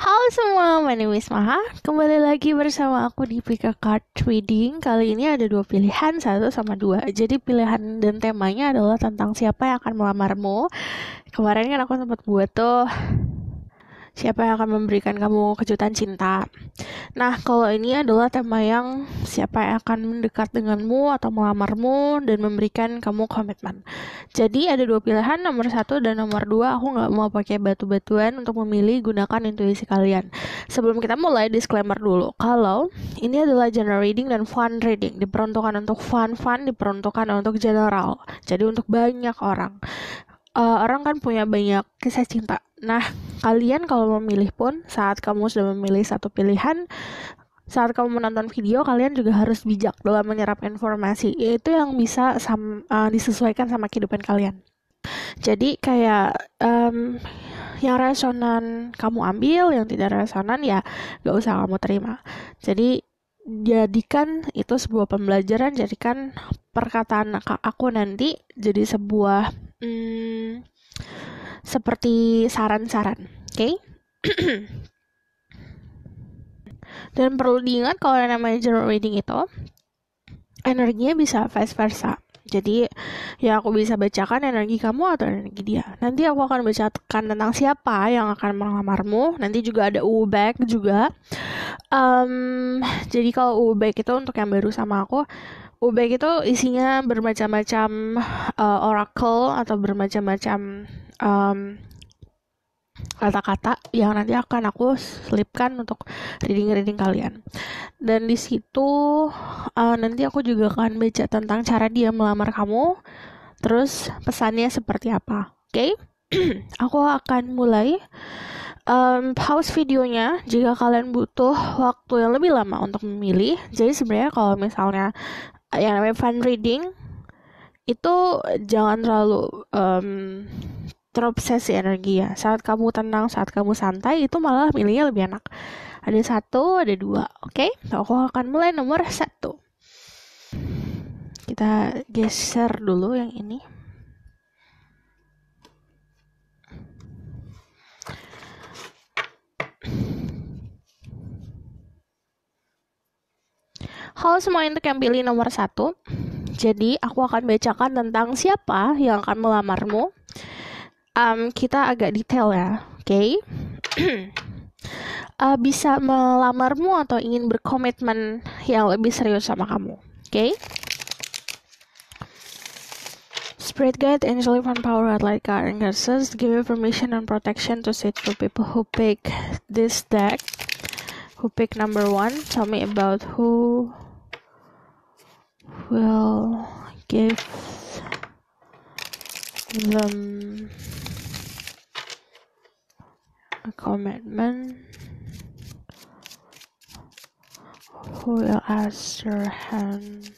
Halo semua, my name is Maha. Kembali lagi bersama aku di Pika Card Reading. Kali ini ada dua pilihan, 1 sama 2. Jadi pilihan dan temanya adalah tentang siapa yang akan melamarmu. Kemarin kan aku sempat buat tuh siapa yang akan memberikan kamu kejutan cinta. Nah, kalau ini adalah tema yang siapa yang akan mendekat denganmu atau melamarmu dan memberikan kamu komitmen. Jadi ada dua pilihan, nomor 1 dan nomor 2. Aku nggak mau pakai batu-batuan untuk memilih, gunakan intuisi kalian. Sebelum kita mulai, disclaimer dulu. Kalau ini adalah general reading dan fun reading, diperuntukkan untuk fun, diperuntukkan untuk general. Jadi untuk banyak orang. Orang kan punya banyak kisah cinta. Nah, kalian kalau memilih pun, saat kamu sudah memilih satu pilihan, saat kamu menonton video, kalian juga harus bijak dalam menyerap informasi, yaitu yang bisa disesuaikan sama kehidupan kalian. Jadi kayak yang resonan kamu ambil, yang tidak resonan ya gak usah kamu terima. Jadi jadikan itu sebuah pembelajaran, jadikan perkataan aku nanti jadi sebuah seperti saran-saran, oke? Dan perlu diingat kalau yang namanya general reading itu energinya bisa vice versa. Jadi ya aku bisa bacakan energi kamu atau energi dia. Nanti aku akan bacakan tentang siapa yang akan melamarmu. Nanti juga ada back juga. Jadi kalau back itu untuk yang baru sama aku, back itu isinya bermacam-macam oracle atau bermacam-macam kata-kata yang nanti akan aku selipkan untuk reading kalian. Dan di situ nanti aku juga akan baca tentang cara dia melamar kamu, terus pesannya seperti apa. Oke? Aku akan mulai. Pause videonya jika kalian butuh waktu yang lebih lama untuk memilih. Jadi sebenarnya kalau misalnya yang namanya fun reading itu jangan terlalu terobsesi energi ya. Saat kamu tenang, saat kamu santai, itu malah milihnya lebih enak. Ada 1, ada 2, oke? Aku akan mulai nomor 1. Kita geser dulu yang ini. Halo semua, untuk yang pilih nomor 1. Jadi aku akan bacakan tentang siapa yang akan melamarmu. Kita agak detail ya, oke? Bisa melamarmu atau ingin berkomitmen yang lebih serius sama kamu, oke? Spirit guide, angel divine power, light card, and goddesses give you permission and protection to sit for people who pick this deck. Who pick number 1? Tell me about who will give them a commitment. Who will ask your hand?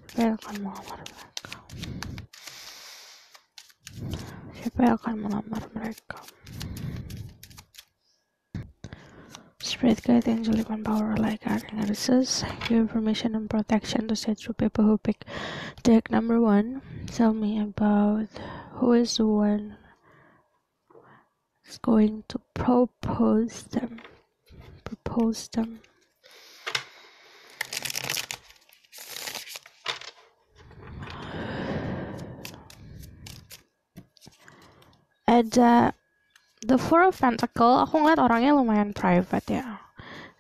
Siapa yang akan melamar mereka? Siapa yang akan melamar mereka? Spirit guide, angel divine power, like God and goddesses, give information and protection to set through people who pick deck number 1. Tell me about who is the one who's going to propose them. Ada The Four of Pentacle. Aku ngeliat orangnya lumayan private ya.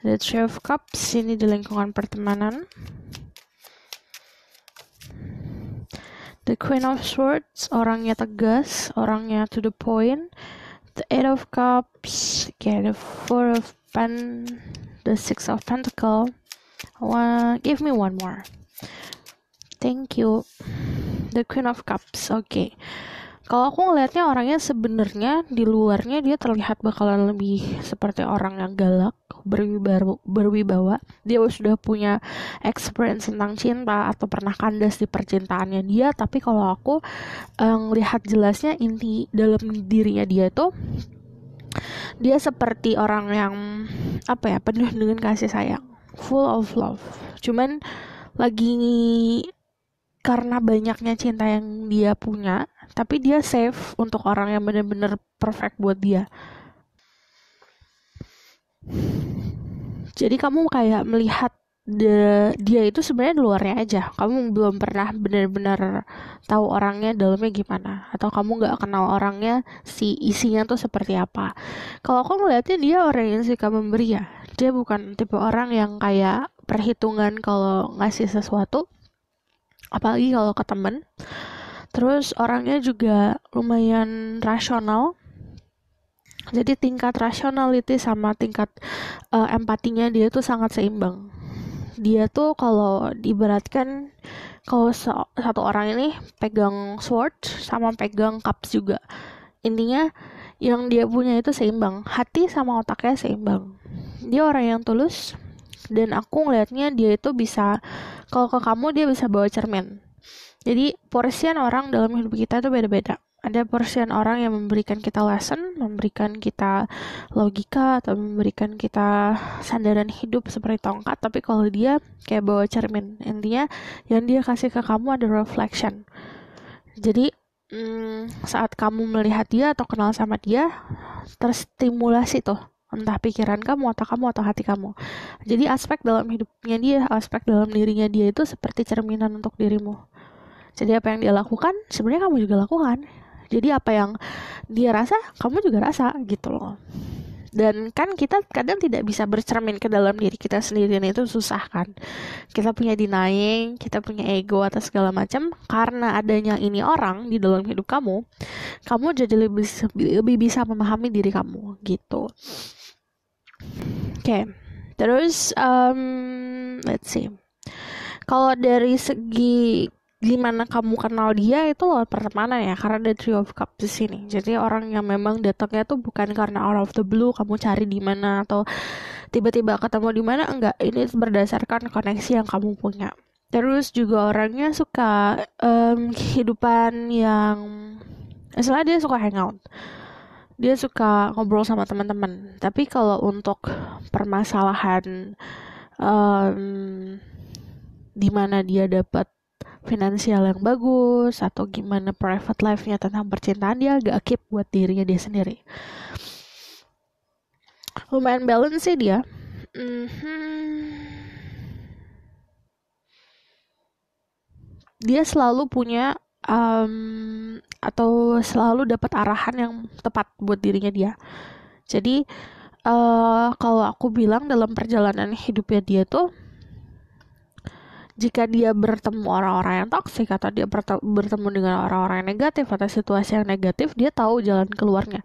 The Three of Cups, ini di lingkungan pertemanan. The Queen of Swords, orangnya tegas, orangnya to the point. The Eight of Cups, okay, the Four of the Six of Pentacle. Give me one more. Thank you. The Queen of Cups, okay. Kalau aku ngelihatnya orangnya sebenarnya di luarnya dia terlihat bakalan lebih seperti orang yang galak, berwibawa. Dia sudah punya experience tentang cinta atau pernah kandas di percintaannya dia. Tapi kalau aku ngelihat jelasnya inti dalam dirinya dia itu, dia seperti orang yang penuh dengan kasih sayang, full of love. Cuman lagi karena banyaknya cinta yang dia punya, tapi dia save untuk orang yang benar-benar perfect buat dia. Jadi kamu kayak melihat dia itu sebenarnya di luarnya aja. Kamu belum pernah benar-benar tahu orangnya dalamnya gimana, atau kamu nggak kenal orangnya si isinya tuh seperti apa. Kalau aku ngeliatnya dia orang yang suka memberi ya. Dia bukan tipe orang yang kayak perhitungan kalau ngasih sesuatu, apalagi kalau ke temen. Terus orangnya juga lumayan rasional. Jadi tingkat rationality sama tingkat empatinya dia tuh sangat seimbang. Dia tuh kalau diibaratkan, kalau satu orang ini pegang sword sama pegang cups juga. Intinya yang dia punya itu seimbang. Hati sama otaknya seimbang. Dia orang yang tulus. Dan aku ngelihatnya dia itu bisa, kalau ke kamu dia bisa bawa cermin. Jadi porsian orang dalam hidup kita itu beda-beda. Ada porsian orang yang memberikan kita lesson, memberikan kita logika, atau memberikan kita sandaran hidup seperti tongkat. Tapi kalau dia kayak bawa cermin, intinya yang dia kasih ke kamu ada reflection. Jadi saat kamu melihat dia atau kenal sama dia, terstimulasi tuh, entah pikiran kamu, otak kamu, atau hati kamu. Jadi aspek dalam hidupnya dia, aspek dalam dirinya dia itu seperti cerminan untuk dirimu. Jadi apa yang dia lakukan, sebenarnya kamu juga lakukan. Jadi apa yang dia rasa, kamu juga rasa gitu loh. Dan kan kita kadang tidak bisa bercermin ke dalam diri kita sendiri, dan itu susah kan. Kita punya denying, kita punya ego atas segala macam. Karena adanya ini orang di dalam hidup kamu jadi lebih bisa memahami diri kamu gitu. Oke. Terus let's see. Kalau dari segi gimana kamu kenal dia, itu lewat pertemanan ya, karena ada Three of Cups di sini. Jadi orang yang memang datangnya tuh bukan karena out of the blue, kamu cari di mana atau tiba-tiba ketemu di mana, enggak. Ini berdasarkan koneksi yang kamu punya. Terus juga orangnya suka kehidupan yang, misalnya dia suka hangout, dia suka ngobrol sama teman-teman. Tapi kalau untuk permasalahan di mana dia dapat finansial yang bagus atau gimana private life-nya tentang percintaan, dia agak keep buat dirinya dia sendiri. Lumayan balance sih dia. Dia selalu punya atau selalu dapat arahan yang tepat buat dirinya dia. Jadi kalau aku bilang dalam perjalanan hidupnya dia tuh, jika dia bertemu orang-orang yang toksik atau dia bertemu dengan orang-orang yang negatif atau situasi yang negatif, dia tahu jalan keluarnya.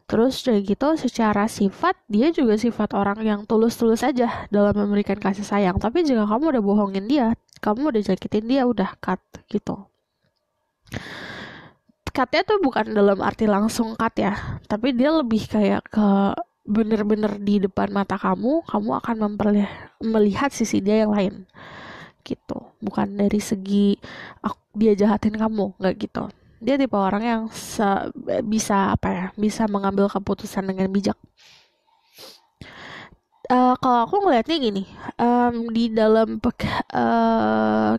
Terus dari gitu, secara sifat, dia juga sifat orang yang tulus-tulus aja dalam memberikan kasih sayang. Tapi jika kamu udah bohongin dia, kamu udah jakitin dia, udah cut gitu. Cutnya tuh bukan dalam arti langsung cut ya, tapi dia lebih kayak ke bener-bener di depan mata kamu akan melihat sisi dia yang lain gitu. Bukan dari segi dia jahatin kamu, nggak gitu. Dia tipe orang yang bisa mengambil keputusan dengan bijak. Kalau aku ngelihatnya gini, di dalam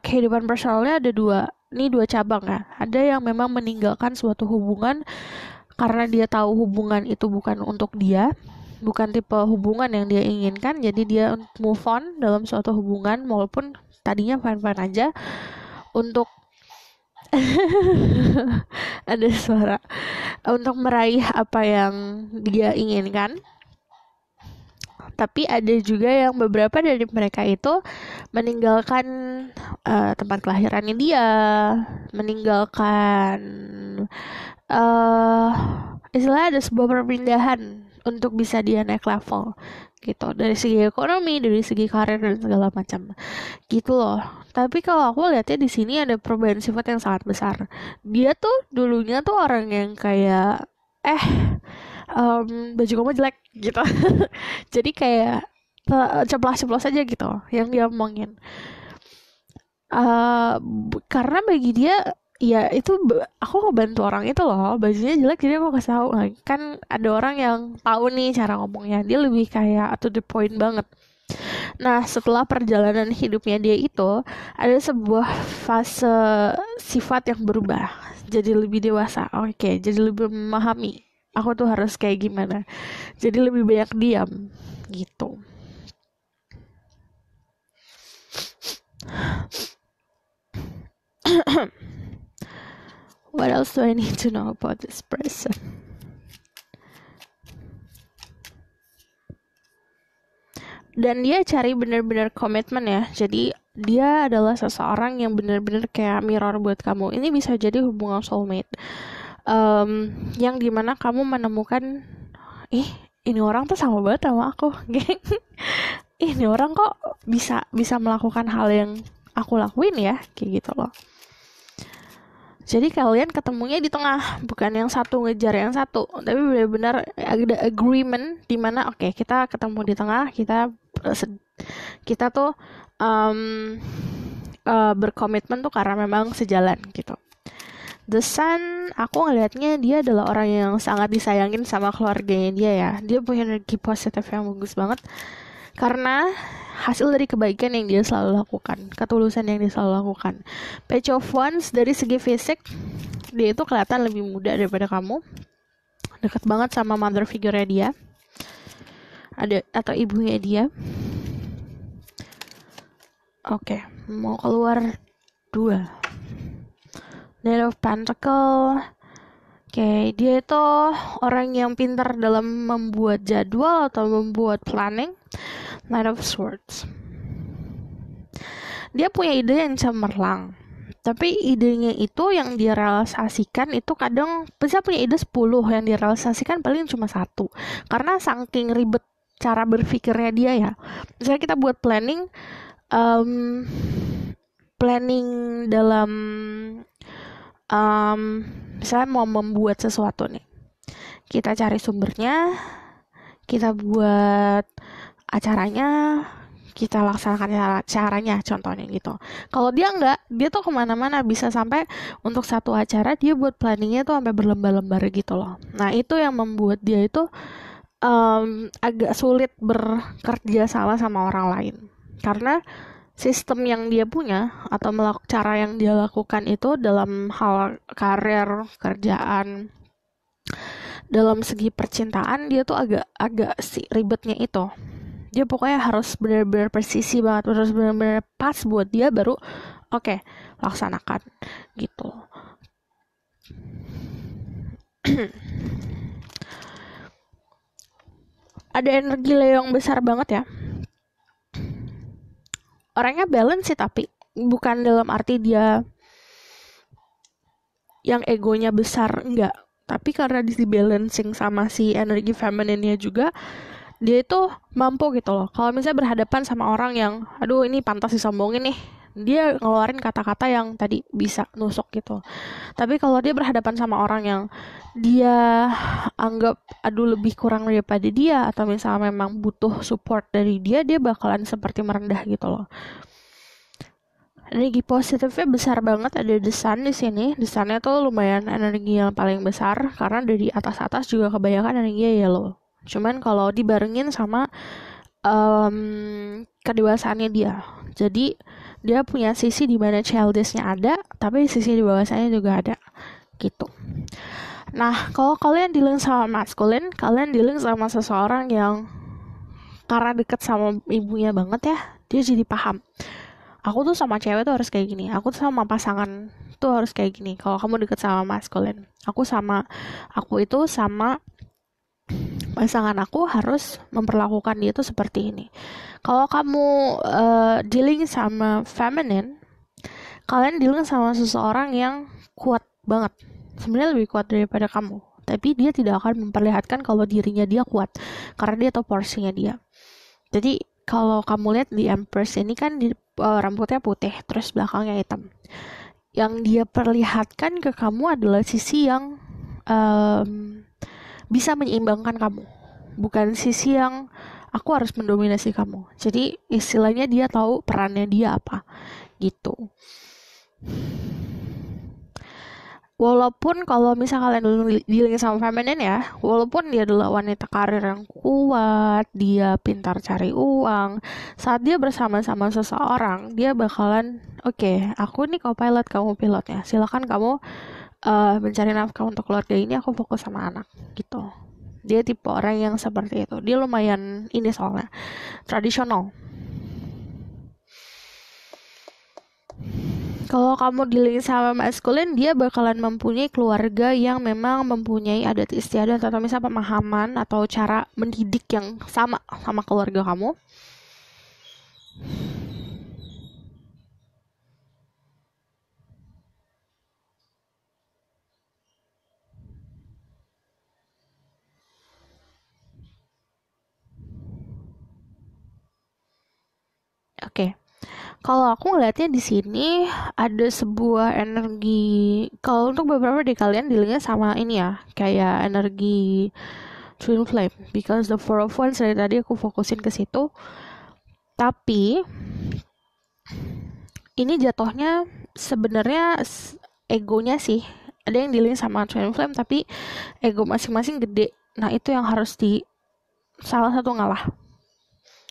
kehidupan personalnya ada dua cabang ya. Ada yang memang meninggalkan suatu hubungan karena dia tahu hubungan itu bukan untuk dia, bukan tipe hubungan yang dia inginkan, jadi dia move on dalam suatu hubungan walaupun tadinya fine-fine aja untuk ada suara, untuk meraih apa yang dia inginkan. Tapi ada juga yang beberapa dari mereka itu meninggalkan tempat kelahirannya dia, meninggalkan istilahnya ada sebuah perpindahan untuk bisa dia naik level gitu, dari segi ekonomi, dari segi karir dan segala macam gitu loh. Tapi kalau aku lihatnya di sini ada perubahan sifat yang sangat besar. Dia tuh dulunya tuh orang yang kayak baju kamu jelek gitu. Jadi kayak ceplas-ceplos aja gitu yang dia omongin. Karena bagi dia ya itu aku ngebantu orang itu loh, bajunya jelek jadi aku kasih tahu. Nah, kan ada orang yang tahu nih cara ngomongnya, dia lebih kayak to the point banget. Nah, setelah perjalanan hidupnya dia itu, ada sebuah fase sifat yang berubah. Jadi lebih dewasa. Oke, jadi lebih memahami. Aku tuh harus kayak gimana. Jadi lebih banyak diam. Gitu. What else do I need to know about this person? Dan dia cari benar-benar komitmen ya. Jadi dia adalah seseorang yang benar-benar kayak mirror buat kamu. Ini bisa jadi hubungan soulmate. Yang dimana kamu menemukan, ini orang tuh sama banget sama aku. Ini orang kok bisa melakukan hal yang aku lakuin ya, kayak gitu loh. Jadi kalian ketemunya di tengah, bukan yang satu ngejar yang satu, tapi benar-benar ada agreement di mana oke, kita ketemu di tengah, kita tuh berkomitmen tuh karena memang sejalan gitu. The Sun, aku ngelihatnya dia adalah orang yang sangat disayangin sama keluarganya dia ya. Dia punya energi positif yang bagus banget karena hasil dari kebaikan yang dia selalu lakukan, ketulusan yang dia selalu lakukan. Page of Wands dari segi fisik, dia itu kelihatan lebih muda daripada kamu. Dekat banget sama mother figure-nya dia. Atau ibunya dia. Oke, mau keluar 2. Knight of Pentacle. Oke, dia itu orang yang pintar dalam membuat jadwal atau membuat planning. Knight of Swords. Dia punya ide yang cemerlang. Tapi idenya itu yang direalisasikan itu kadang bisa punya ide 10, yang direalisasikan paling cuma 1. Karena saking ribet cara berpikirnya dia ya. Misalnya kita buat planning dalam misalnya mau membuat sesuatu nih, kita cari sumbernya, kita buat acaranya, kita laksanakan caranya, contohnya gitu. Kalau dia enggak, dia tuh kemana-mana, bisa sampai untuk satu acara dia buat planningnya tuh sampai berlembar-lembar gitu loh. Nah itu yang membuat dia itu agak sulit bekerja sama orang lain, karena sistem yang dia punya atau cara yang dia lakukan itu dalam hal karir, kerjaan, dalam segi percintaan dia tuh agak ribetnya itu. Dia pokoknya harus benar-benar presisi banget, harus benar-benar pas buat dia baru oke, laksanakan gitu. Ada energi Leo yang besar banget ya. Orangnya balance sih, tapi bukan dalam arti dia yang egonya besar, enggak. Tapi karena di balancing sama si energi femininnya juga, dia itu mampu gitu loh. Kalau misalnya berhadapan sama orang yang, aduh ini pantas disombongin nih, dia ngeluarin kata-kata yang tadi bisa nusuk gitu. Tapi kalau dia berhadapan sama orang yang dia anggap aduh lebih kurang daripada dia, atau misalnya memang butuh support dari dia bakalan seperti merendah gitu loh. Energi positifnya besar banget, ada The Sun di sini. The Sun-nya tuh lumayan energi yang paling besar karena dari atas-atas juga kebanyakan energinya yellow. Cuman kalau dibarengin sama kedewasaannya dia. Jadi dia punya sisi di mana childish-nya ada, tapi sisi dewasanya juga ada gitu. Nah, kalau kalian dealing sama masculine, kalian dealing sama seseorang yang karena deket sama ibunya banget ya, dia jadi paham. Aku tuh sama cewek tuh harus kayak gini. Aku tuh sama pasangan tuh harus kayak gini. Kalau kamu deket sama masculine, aku itu sama pasangan aku harus memperlakukan dia tuh seperti ini. Kalau kamu dealing sama feminine, kalian dealing sama seseorang yang kuat banget. Sebenarnya lebih kuat daripada kamu. Tapi dia tidak akan memperlihatkan kalau dirinya dia kuat. Karena dia tahu porsinya dia. Jadi kalau kamu lihat di Empress ini kan rambutnya putih, terus belakangnya hitam. Yang dia perlihatkan ke kamu adalah sisi yang bisa menyeimbangkan kamu, bukan sisi yang aku harus mendominasi kamu. Jadi istilahnya dia tahu perannya dia apa, gitu. Walaupun kalau misal kalian dulu dealing sama feminin ya, walaupun dia adalah wanita karir yang kuat, dia pintar cari uang, saat dia bersama-sama seseorang, dia bakalan, oke, aku nih co-pilot, kamu pilotnya. Silakan kamu mencari nafkah untuk keluarga ini, aku fokus sama anak, gitu. Dia tipe orang yang seperti itu. Dia lumayan ini soalnya, tradisional. Kalau kamu dealing sama maskulin, dia bakalan mempunyai keluarga yang memang mempunyai adat istiadat atau misalnya pemahaman atau cara mendidik yang sama sama keluarga kamu. Oke. Kalau aku ngelihatnya di sini ada sebuah energi. Kalau untuk beberapa dari kalian dealingnya sama ini ya, kayak energi twin flame. Because the four of wands dari tadi aku fokusin ke situ. Tapi ini jatuhnya sebenarnya egonya sih. Ada yang dealing sama twin flame tapi ego masing-masing gede. Nah itu yang harus salah satu ngalah.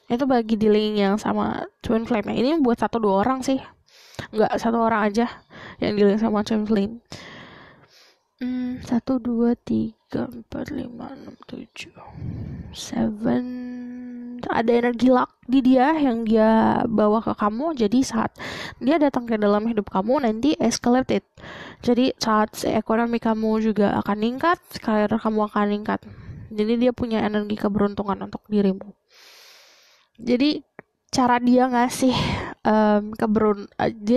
Itu bagi dealing yang sama twin flame. Ini buat 1-2 orang sih. Nggak 1 orang aja yang dealing sama twin flame. 1, 2, 3, 4, 5, 6, 7, 7. Ada energi luck di dia yang dia bawa ke kamu. Jadi saat dia datang ke dalam hidup kamu, nanti escalate it. Jadi saat ekonomi kamu juga akan meningkat, karir kamu akan meningkat. Jadi dia punya energi keberuntungan untuk dirimu. Jadi cara dia ngasih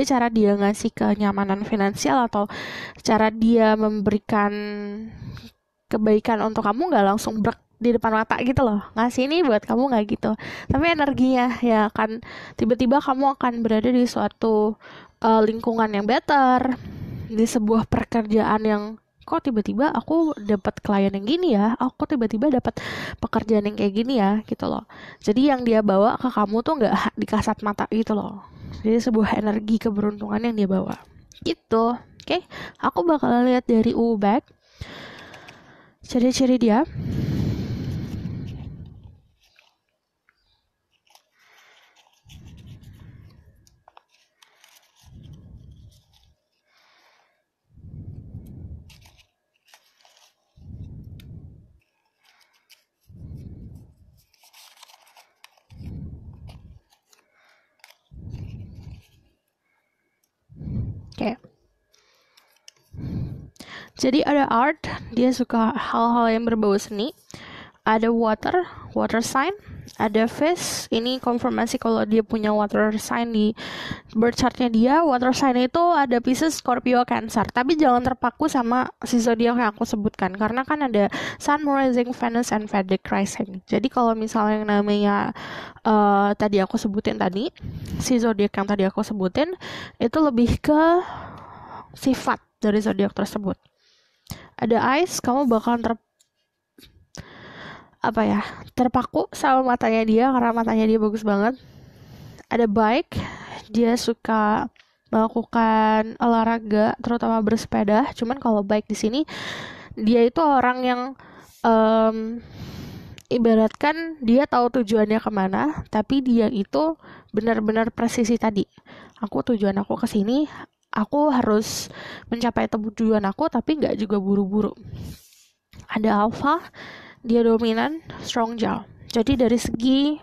cara dia ngasih kenyamanan finansial atau cara dia memberikan kebaikan untuk kamu nggak langsung brek di depan mata gitu loh. Ngasih ini buat kamu nggak gitu. Tapi energinya ya akan tiba-tiba kamu akan berada di suatu lingkungan yang better, di sebuah pekerjaan yang kok tiba-tiba aku dapat klien yang gini ya, aku tiba-tiba dapat pekerjaan yang kayak gini ya, gitu loh. Jadi yang dia bawa ke kamu tuh nggak dikasat mata gitu loh. Jadi sebuah energi keberuntungan yang dia bawa, gitu. Oke, aku bakal lihat dari back ciri-ciri dia. Oke. Jadi ada art, dia suka hal-hal yang berbau seni. Ada water sign. Ada fish, ini konfirmasi kalau dia punya water sign di birth chartnya dia. Water sign itu ada Pisces, Scorpio, Cancer. Tapi jangan terpaku sama si zodiak yang aku sebutkan, karena kan ada Sun, Moon, Rising, Venus, and Vedic Rising. Jadi kalau misalnya yang namanya tadi aku sebutin tadi, si zodiak yang tadi aku sebutin itu lebih ke sifat dari zodiak tersebut. Ada ice, kamu bakalan terpaku sama matanya dia karena matanya dia bagus banget. Ada bike, dia suka melakukan olahraga, terutama bersepeda. Cuman kalau bike di sini dia itu orang yang ibaratkan dia tahu tujuannya kemana, tapi dia itu benar-benar presisi tadi. Tujuan aku ke sini, aku harus mencapai tujuan aku, tapi nggak juga buru-buru. Ada alpha, dia dominan, strong jaw. Jadi dari segi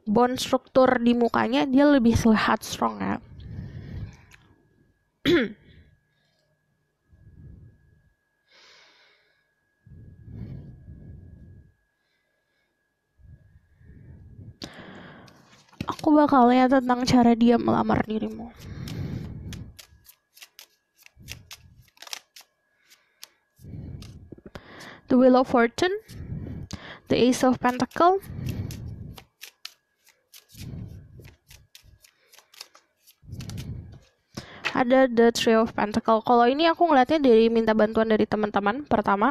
bone struktur di mukanya dia lebih terlihat strong ya. Aku bakal lihat tentang cara dia melamar dirimu. The Wheel of Fortune, the Ace of Pentacle, ada the Three of Pentacle. Kalau ini aku ngeliatnya dari minta bantuan dari teman-teman pertama.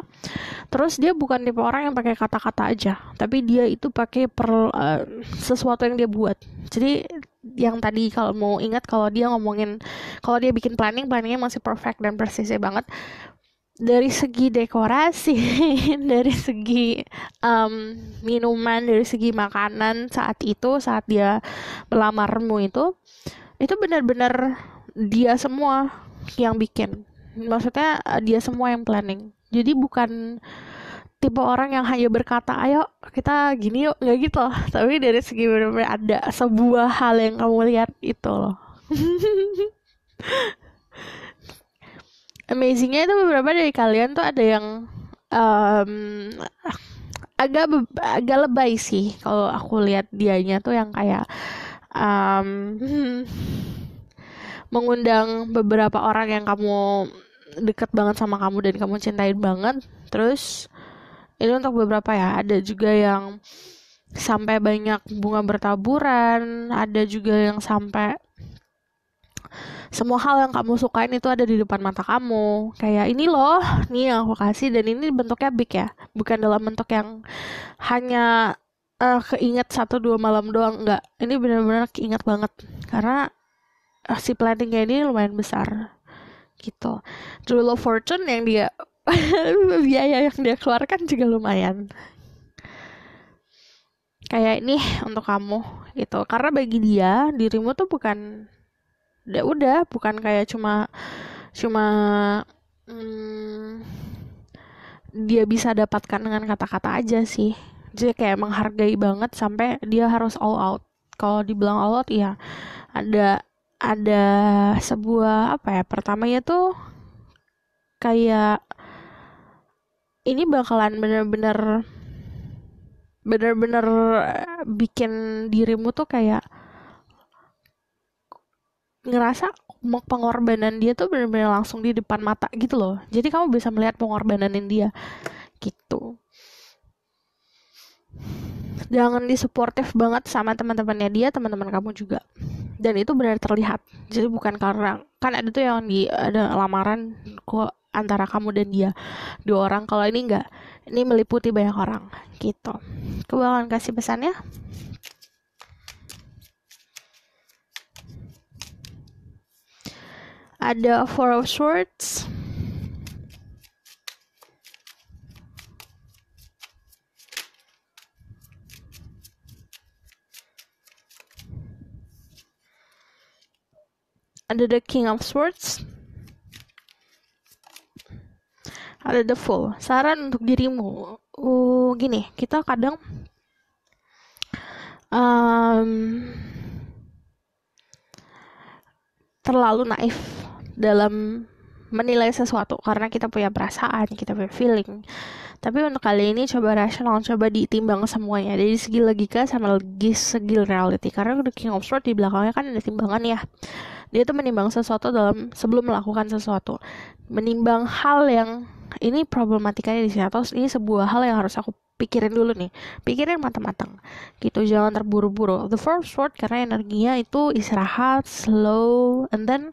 Terus dia bukan tipe orang yang pakai kata-kata aja, tapi dia itu pakai sesuatu yang dia buat. Jadi yang tadi kalau mau ingat, kalau dia ngomongin, kalau dia bikin planningnya masih perfect dan presisi banget dari segi dekorasi, dari segi minuman, dari segi makanan saat dia melamarmu itu benar-benar dia semua yang bikin. Maksudnya dia semua yang planning. Jadi bukan tipe orang yang hanya berkata, ayo kita gini yuk, nggak gitu loh. Tapi dari segi benar-benar ada sebuah hal yang kamu lihat itu loh. Amazingnya itu beberapa dari kalian tuh ada yang um, agak lebay sih kalau aku lihat dianya tuh yang kayak um, mengundang beberapa orang yang kamu deket banget sama kamu dan kamu cintain banget. Terus ini untuk beberapa ya, ada juga yang sampai banyak bunga bertaburan, ada juga yang sampai semua hal yang kamu sukain itu ada di depan mata kamu. Kayak ini loh, nih yang aku kasih, dan ini bentuknya big ya, bukan dalam bentuk yang hanya keinget 1-2 malam doang, enggak. Ini benar-benar keinget banget karena si planningnya ini lumayan besar gitu. Wheel of Fortune yang dia biaya yang dia keluarkan juga lumayan. Kayak ini untuk kamu gitu, karena bagi dia dirimu tuh bukan udah bukan kayak cuma dia bisa dapatkan dengan kata-kata aja sih. Jadi kayak menghargai banget sampai dia harus all out. Kalau dibilang all out ya ada sebuah apa ya, pertamanya tuh kayak ini bakalan bener-bener bikin dirimu tuh kayak ngerasa pengorbanan dia tuh bener-bener langsung di depan mata gitu loh. Jadi kamu bisa melihat pengorbanan dia gitu. Jangan disuportif banget sama teman-temannya dia, teman-teman kamu juga. Dan itu benar terlihat. Jadi bukan karena kan ada tuh yang ada lamaran kok antara kamu dan dia 2 orang. Kalau ini enggak, ini meliputi banyak orang gitu. Aku bakalan kasih pesannya. Ada Four of Swords, ada The King of Swords, ada The Fool. Saran untuk dirimu, gini, kita kadang terlalu naif dalam menilai sesuatu karena kita punya perasaan, kita punya feeling. Tapi untuk kali ini coba rasional, coba ditimbang semuanya dari segi logika sama segi reality. Karena The King of Swords di belakangnya kan ada timbangan ya. Dia tuh menimbang sesuatu sebelum melakukan sesuatu. Menimbang hal yang ini problematikanya di sini, atau ini sebuah hal yang harus aku pikirin dulu nih. Pikirin matang-matang. Gitu, jangan terburu-buru. The Four of Swords karena energinya itu istirahat, slow, and then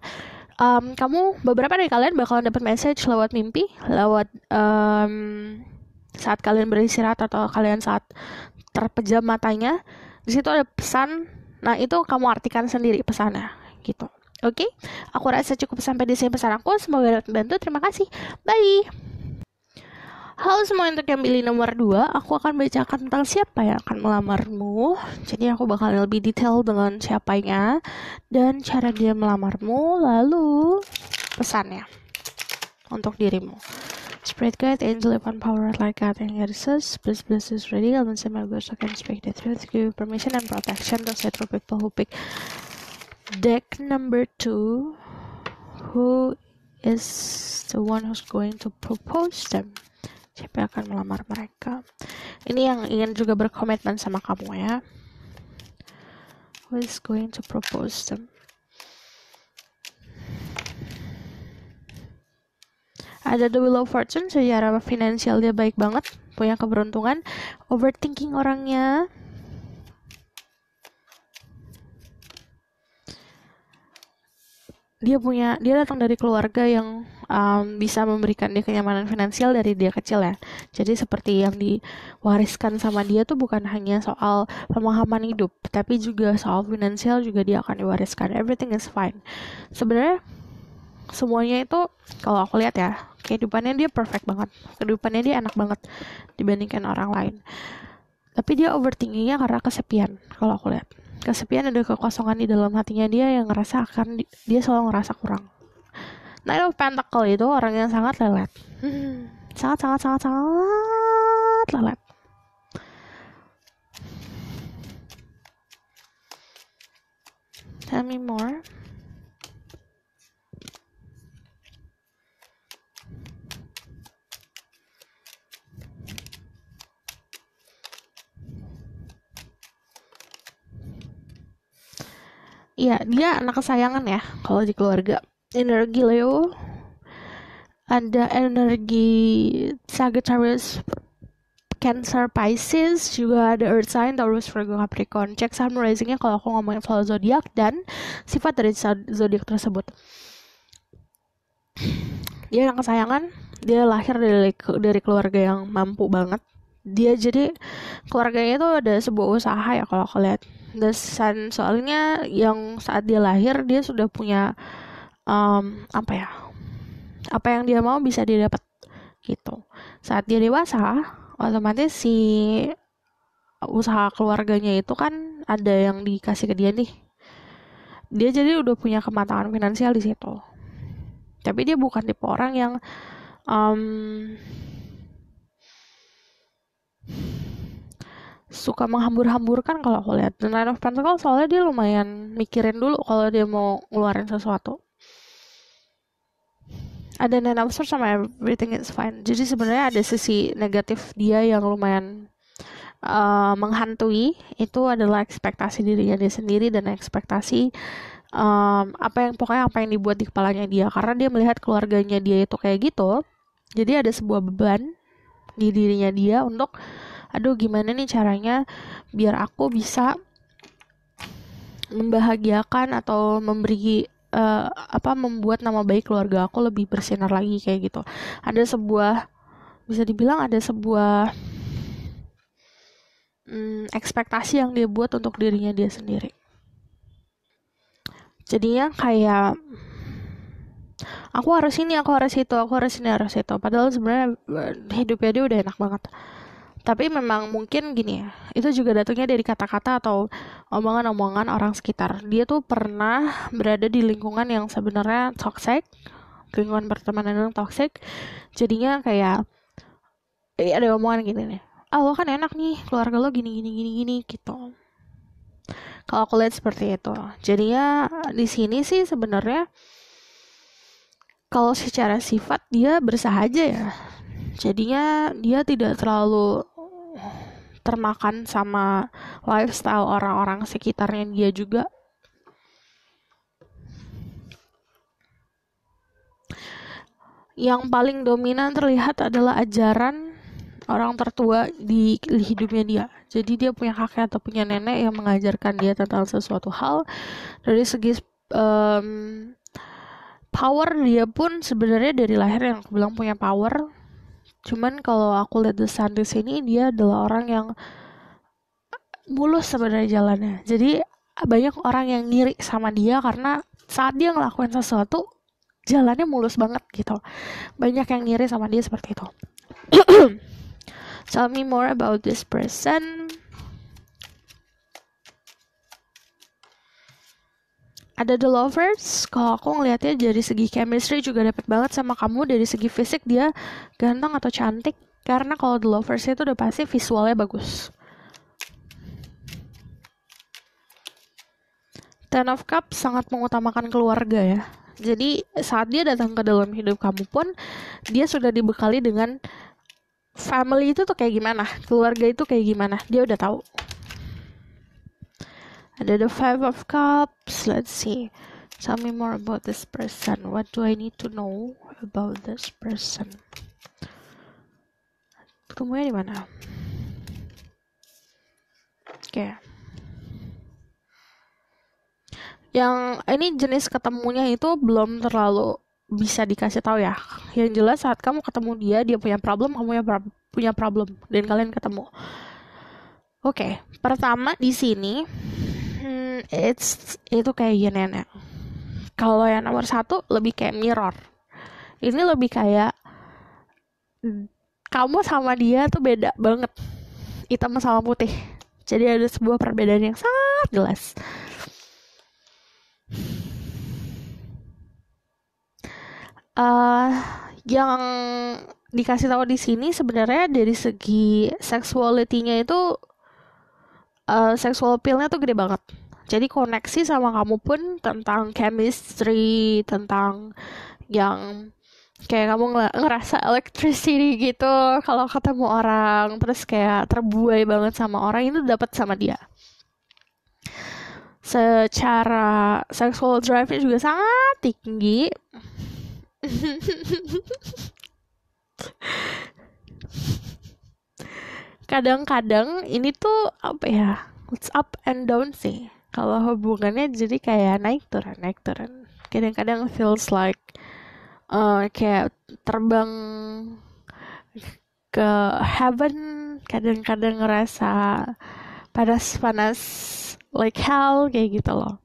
kamu beberapa dari kalian bakalan dapat message lewat mimpi, lewat saat kalian beristirahat atau kalian saat terpejam matanya. Di situ ada pesan. Nah, itu kamu artikan sendiri pesannya gitu. Oke? Aku rasa cukup sampai di sini pesan aku. Semoga dapat membantu. Terima kasih. Bye. Halo semua, untuk yang pilih nomor 2, aku akan bacakan tentang siapa yang akan melamarmu. Jadi aku bakal lebih detail dengan siapanya dan cara dia melamarmu, lalu pesannya untuk dirimu. Spirit guide, angel, and power like God and goddesses, please bless this ready. I'll say my words so I can speak the truth, give you permission and protection to set people who pick deck number 2. Who is the one who's going to propose them? Siapa yang akan melamar mereka? Ini yang ingin juga berkomitmen sama kamu ya. Who is going to propose them? Ada The Wheel of Fortune, secara finansial dia baik banget, punya keberuntungan. Overthinking orangnya. dia datang dari keluarga yang bisa memberikan dia kenyamanan finansial dari dia kecil ya. Jadi seperti yang diwariskan sama dia tuh bukan hanya soal pemahaman hidup, tapi juga soal finansial juga dia akan diwariskan. Everything is fine. Sebenarnya semuanya itu kalau aku lihat ya, kehidupannya dia perfect banget. Kehidupannya dia enak banget dibandingkan orang lain. Tapi dia overthinkingnya karena kesepian kalau aku lihat. Kesepian, ada kekosongan di dalam hatinya dia yang ngerasa dia selalu ngerasa kurang. Knight of Pentacle itu orang yang sangat lelet. Sangat lelet. Tell me more. Iya, dia anak kesayangan ya kalau di keluarga. Energi Leo, ada energi Sagittarius, Cancer, Pisces, juga ada Earth sign, Taurus, Virgo, Capricorn. Cek sun risingnya kalau aku ngomongin soal zodiak dan sifat dari zodiak tersebut. Dia anak kesayangan, dia lahir dari keluarga yang mampu banget. Dia jadi keluarganya itu ada sebuah usaha ya kalau aku lihat. Dan soalnya yang saat dia lahir dia sudah punya apa yang dia mau bisa dia dapat gitu. Saat dia dewasa, otomatis si usaha keluarganya itu kan ada yang dikasih ke dia nih. Dia jadi udah punya kematangan finansial di situ. Tapi dia bukan tipe orang yang suka menghambur-hamburkan kalau aku lihat. The Nine of Pentacles soalnya dia lumayan mikirin dulu kalau dia mau ngeluarin sesuatu. Ada Nine of Swords sama Everything is Fine. Jadi sebenarnya ada sisi negatif dia yang lumayan menghantui. Itu adalah ekspektasi dirinya dia sendiri dan ekspektasi apa yang dibuat di kepalanya dia. Karena dia melihat keluarganya dia itu kayak gitu. Jadi ada sebuah beban di dirinya dia untuk aduh gimana nih caranya biar aku bisa membahagiakan atau membuat nama baik keluarga aku lebih bersinar lagi kayak gitu. Ada sebuah bisa dibilang ada sebuah ekspektasi yang dia buat untuk dirinya dia sendiri. Jadinya kayak aku harus ini, aku harus itu, aku harus ini, harus itu. Padahal sebenarnya hidupnya dia udah enak banget. Tapi memang mungkin gini ya, itu juga datangnya dari kata-kata atau omongan-omongan orang sekitar. Dia tuh pernah berada di lingkungan yang sebenarnya toxic, lingkungan pertemanan yang toxic. Jadinya kayak ada omongan gini nih, lo kan enak nih, keluarga lo gini gitu. Kalau aku lihat seperti itu. Jadinya di sini sih sebenarnya kalau secara sifat dia bersahaja ya. Jadinya dia tidak terlalu termakan sama lifestyle orang-orang sekitarnya dia juga. Yang paling dominan terlihat adalah ajaran orang tertua di hidupnya dia. Jadi dia punya kakek atau punya nenek yang mengajarkan dia tentang sesuatu hal. Dari segi power dia pun sebenarnya dari lahir yang aku bilang punya power. Cuman kalau aku lihat The Sun di sini, dia adalah orang yang mulus sebenarnya jalannya. Jadi banyak orang yang ngiri sama dia karena saat dia ngelakuin sesuatu jalannya mulus banget gitu. Banyak yang ngiri sama dia seperti itu. Tell me more about this person. Ada The Lovers. Kalau aku ngelihatnya dari segi chemistry juga dapat banget sama kamu. Dari segi fisik dia ganteng atau cantik. Karena kalau The Lovers itu udah pasti visualnya bagus. Ten of Cups sangat mengutamakan keluarga ya. Jadi saat dia datang ke dalam hidup kamu pun, dia sudah dibekali dengan family itu tuh kayak gimana, keluarga itu kayak gimana, dia udah tahu. Ada the Five of Cups. Let's see. Tell me more about this person. What do I need to know about this person? Ketemunya di mana? Oke. Yang ini jenis ketemunya itu belum terlalu bisa dikasih tahu ya. Yang jelas saat kamu ketemu dia, dia punya problem, kamu punya problem, dan kalian ketemu. Oke, pertama di sini, itu kayak gini ya. Kalau yang nomor satu lebih kayak mirror. Ini lebih kayak kamu sama dia tuh beda banget, hitam sama putih. Jadi ada sebuah perbedaan yang sangat jelas. Yang dikasih tahu di sini sebenarnya dari segi sexuality-nya itu sexual appeal-nya tuh gede banget. Jadi koneksi sama kamu pun tentang chemistry, tentang yang kayak kamu ngerasa electricity gitu kalau ketemu orang, terus kayak terbuai banget sama orang, itu dapat sama dia. Secara sexual drive-nya juga sangat tinggi. Kadang-kadang ini tuh apa ya, it's up and down sih kalau hubungannya, jadi kayak naik turun. Kadang-kadang feels like kayak terbang ke heaven, kadang-kadang ngerasa panas-panas like hell kayak gitu loh.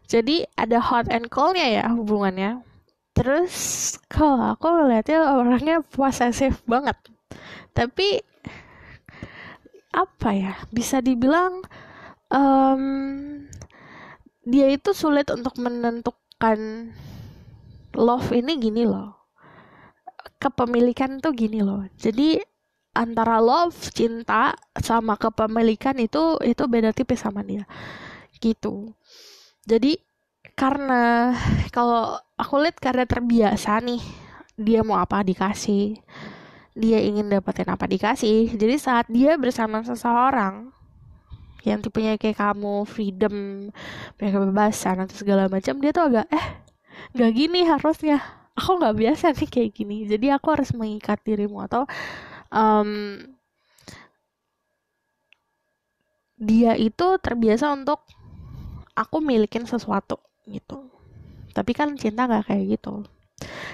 Jadi ada hot and cold-nya ya hubungannya. Terus kalau aku ngeliatnya orangnya posesif banget. Tapi apa ya, bisa dibilang dia itu sulit untuk menentukan love ini gini loh. Kepemilikan tuh gini loh. Jadi antara love, cinta, sama kepemilikan itu beda tipis sama dia. Gitu. Jadi karena kalau aku lihat karena terbiasa nih, dia mau apa dikasih, dia ingin dapetin apa dikasih. Jadi saat dia bersama seseorang yang tipenya kayak kamu, freedom, punya kebebasan atau segala macam, dia tuh agak nggak gini harusnya, aku nggak biasa nih kayak gini, jadi aku harus mengikat dirimu, atau dia itu terbiasa untuk aku milikin sesuatu gitu. Tapi kan cinta nggak kayak gitu.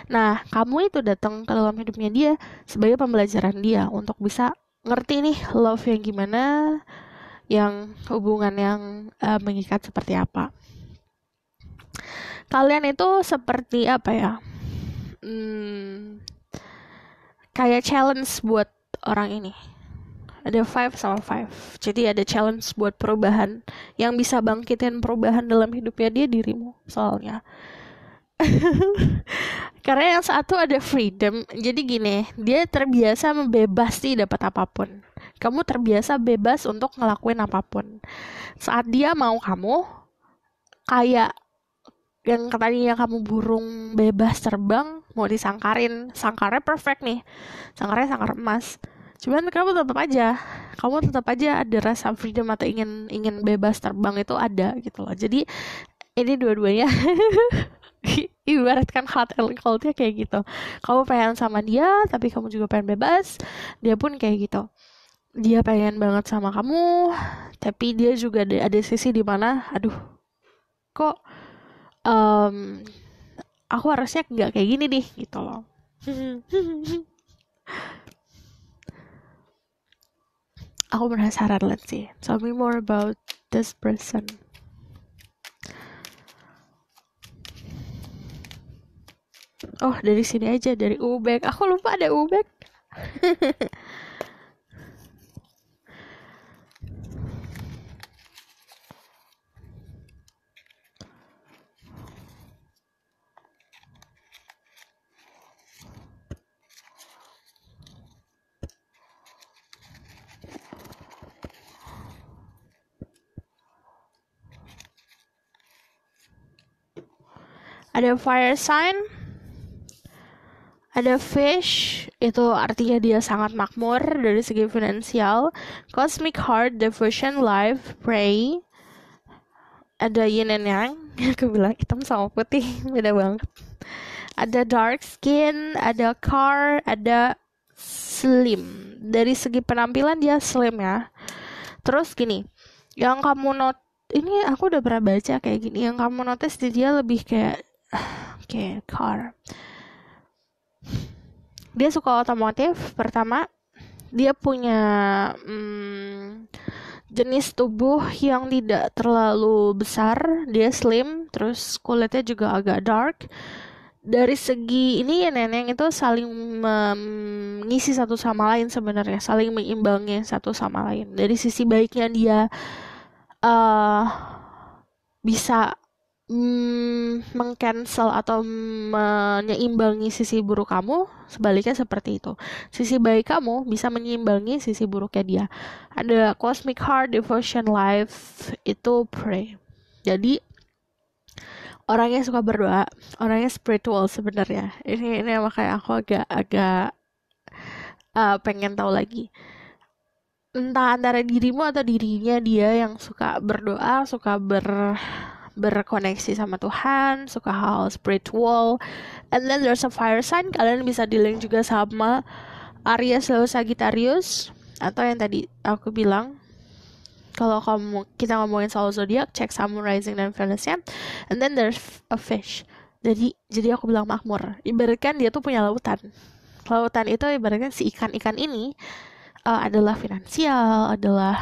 Nah, kamu itu datang ke dalam hidupnya dia sebagai pembelajaran dia untuk bisa ngerti nih love yang gimana, yang hubungan yang mengikat seperti apa. Kalian itu seperti apa ya? Kayak challenge buat orang ini. Ada 5 sama 5. Jadi ada challenge buat perubahan, yang bisa bangkitin perubahan dalam hidupnya dia, dirimu soalnya. Karena yang satu ada freedom. Jadi gini, dia terbiasa bebas sih dapat apapun. Kamu terbiasa bebas untuk ngelakuin apapun. Saat dia mau kamu, kayak yang tadinya kamu burung bebas terbang, mau disangkarin, sangkarnya perfect nih, sangkarnya sangkar emas. Cuman kamu tetap aja ada rasa freedom atau ingin bebas terbang, itu ada gitu loh. Jadi ini dua-duanya ibaratkan hot and cold-nya kayak gitu. Kamu pengen sama dia, tapi kamu juga pengen bebas. Dia pun kayak gitu. Dia pengen banget sama kamu, tapi dia juga ada sisi di mana, aduh, kok aku harusnya nggak kayak gini deh gitu loh. Aku penasaran, let's see. Tell me more about this person. Oh, dari sini aja, dari Ubek. Aku lupa ada Ubek. Ada fire sign, ada fish, itu artinya dia sangat makmur dari segi finansial. Cosmic heart, devotion, life, pray. Ada yin and yang, aku bilang hitam sama putih, beda banget. Ada dark skin, ada car, ada slim. Dari segi penampilan dia slim ya. Terus gini, yang kamu ini aku udah pernah baca kayak gini, yang kamu notice dia lebih kayak car. Dia suka otomotif. Pertama, dia punya jenis tubuh yang tidak terlalu besar, dia slim, terus kulitnya juga agak dark. Dari segi ini ya neneng itu saling mengisi satu sama lain sebenarnya, saling mengimbangi satu sama lain. Dari sisi baiknya dia bisa meng-cancel atau menyeimbangi sisi buruk kamu, sebaliknya seperti itu. Sisi baik kamu bisa menyeimbangi sisi buruknya dia. Ada Cosmic Heart, Devotion Life, itu pray. Jadi orangnya suka berdoa, orangnya spiritual sebenarnya. Ini makanya aku agak pengen tahu lagi. Entah antara dirimu atau dirinya dia yang suka berdoa, suka berkoneksi sama Tuhan, suka hal spiritual. And then there's a fire sign, kalian bisa di-link juga sama Aries atau Sagittarius, atau yang tadi aku bilang, kalau kita ngomongin soal zodiak, cek Sun, Rising, dan Venusnya. And then there's a fish. Jadi aku bilang makmur. Ibaratkan dia tuh punya lautan. Lautan itu ibaratkan si ikan-ikan ini adalah finansial, adalah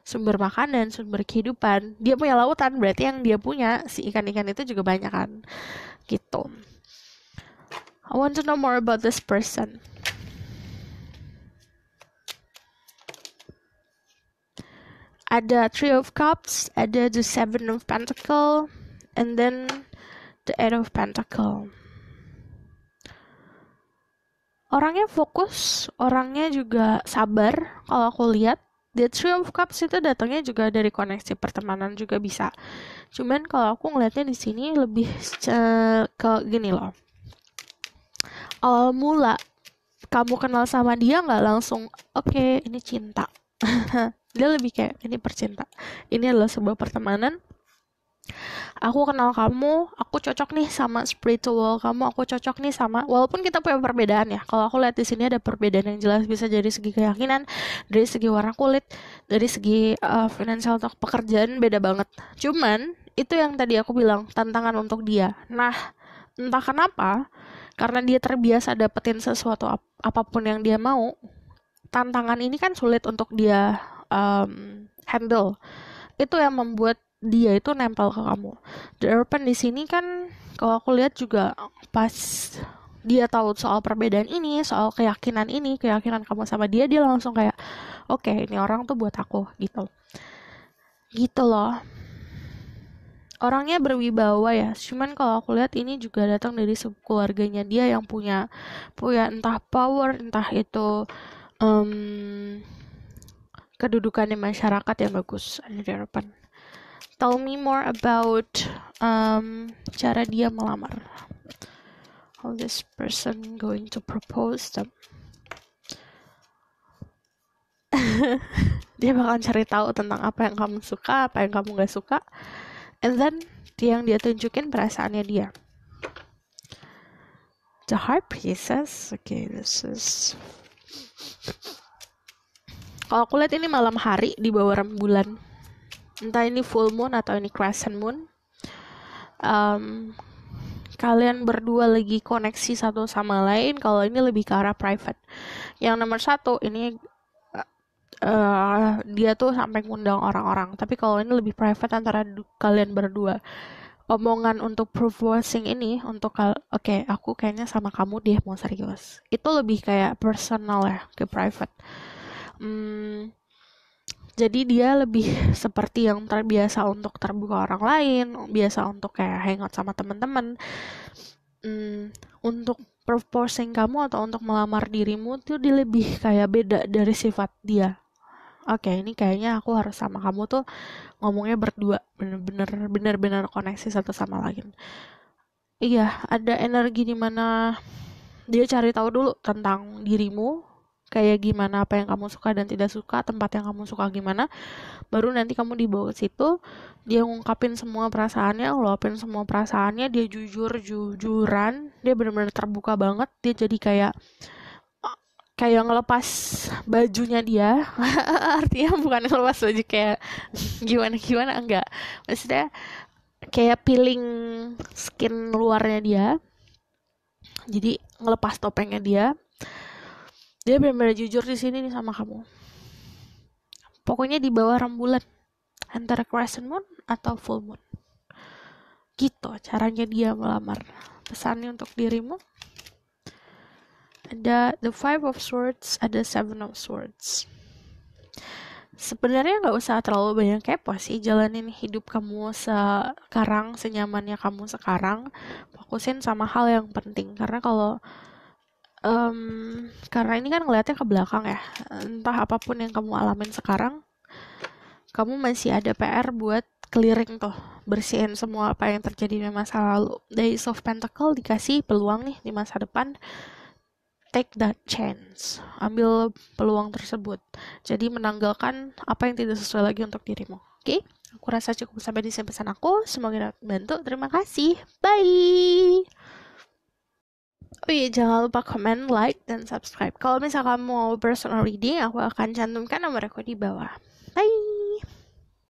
sumber makanan, sumber kehidupan. Dia punya lautan, berarti yang dia punya si ikan-ikan itu juga banyak kan. Gitu. I want to know more about this person. Ada Three of Cups, ada the Seven of Pentacles, and then the Eight of Pentacles. Orangnya fokus, orangnya juga sabar. Kalau aku lihat, the Three of Cups itu datangnya juga dari koneksi pertemanan juga bisa. Cuman kalau aku ngeliatnya di sini lebih ke gini loh. Awal mula kamu kenal sama dia nggak langsung oke, ini cinta. Dia lebih kayak ini percinta. Ini adalah sebuah pertemanan. Aku kenal kamu, aku cocok nih sama spiritual kamu, aku cocok nih sama, walaupun kita punya perbedaan ya. Kalau aku lihat di sini ada perbedaan yang jelas, bisa dari segi keyakinan, dari segi warna kulit, dari segi finansial atau pekerjaan beda banget. Cuman itu yang tadi aku bilang, tantangan untuk dia. Nah, entah kenapa, karena dia terbiasa dapetin sesuatu apapun yang dia mau, tantangan ini kan sulit untuk dia handle. Itu yang membuat dia itu nempel ke kamu. The Open di sini kan kalau aku lihat juga pas dia tahu soal perbedaan ini, soal keyakinan ini, keyakinan kamu sama dia langsung kayak oke, ini orang tuh buat aku gitu. Gitu loh. Orangnya berwibawa ya. Cuman kalau aku lihat ini juga datang dari keluarganya dia yang punya entah power, entah itu kedudukan di masyarakat yang bagus. Ada di depan. Tell me more about cara dia melamar. How this person going to propose them? Dia bakalan cari tahu tentang apa yang kamu suka, apa yang kamu gak suka. And then yang dia tunjukin perasaannya dia. The High Priestess. Okay, this is. Kalau aku lihat ini malam hari di bawah rembulan. Entah ini full moon atau ini crescent moon. Kalian berdua lagi koneksi satu sama lain. Kalau ini lebih ke arah private. Yang nomor 1 ini dia tuh sampai ngundang orang-orang. Tapi kalau ini lebih private antara kalian berdua. Omongan untuk proposing ini untuk oke, aku kayaknya sama kamu deh mau serius. Itu lebih kayak personal ya, ke private. Jadi dia lebih seperti yang terbiasa untuk terbuka orang lain, biasa untuk kayak hangout sama teman-teman. Untuk proposing kamu atau untuk melamar dirimu tuh dia lebih kayak beda dari sifat dia. Oke, ini kayaknya aku harus sama kamu tuh ngomongnya berdua, bener-bener koneksi satu sama lain. Iya, ada energi di mana dia cari tahu dulu tentang dirimu, kayak gimana, apa yang kamu suka dan tidak suka, tempat yang kamu suka gimana. Baru nanti kamu dibawa ke situ, dia ngungkapin semua perasaannya, ngeluapin semua perasaannya, dia jujuran, dia benar-benar terbuka banget, dia jadi kayak kayak ngelepas bajunya dia. Artinya bukan ngelepas baju kayak gimana enggak, maksudnya kayak peeling skin luarnya dia, jadi ngelepas topengnya dia benar-benar jujur di sini nih sama kamu. Pokoknya di bawah rembulan, antara crescent moon atau full moon. Gitu caranya dia melamar. Pesannya untuk dirimu, ada the Five of Swords, ada Seven of Swords. Sebenarnya nggak usah terlalu banyak kepo sih, jalanin hidup kamu sekarang senyamannya kamu sekarang, fokusin sama hal yang penting. Karena kalau karena ini kan ngeliatnya ke belakang ya, entah apapun yang kamu alamin sekarang, kamu masih ada PR buat clearing tuh, bersihin semua apa yang terjadi di masa lalu. Ace of Pentacle dikasih peluang nih di masa depan. Take that chance, ambil peluang tersebut. Jadi menanggalkan apa yang tidak sesuai lagi untuk dirimu. Oke? Aku rasa cukup sampai di sini pesan aku. Semoga dapat membantu. Terima kasih. Bye! Oh iya, jangan lupa komen, like, dan subscribe. Kalau misalkan mau personal reading, aku akan cantumkan nomor aku di bawah. Bye!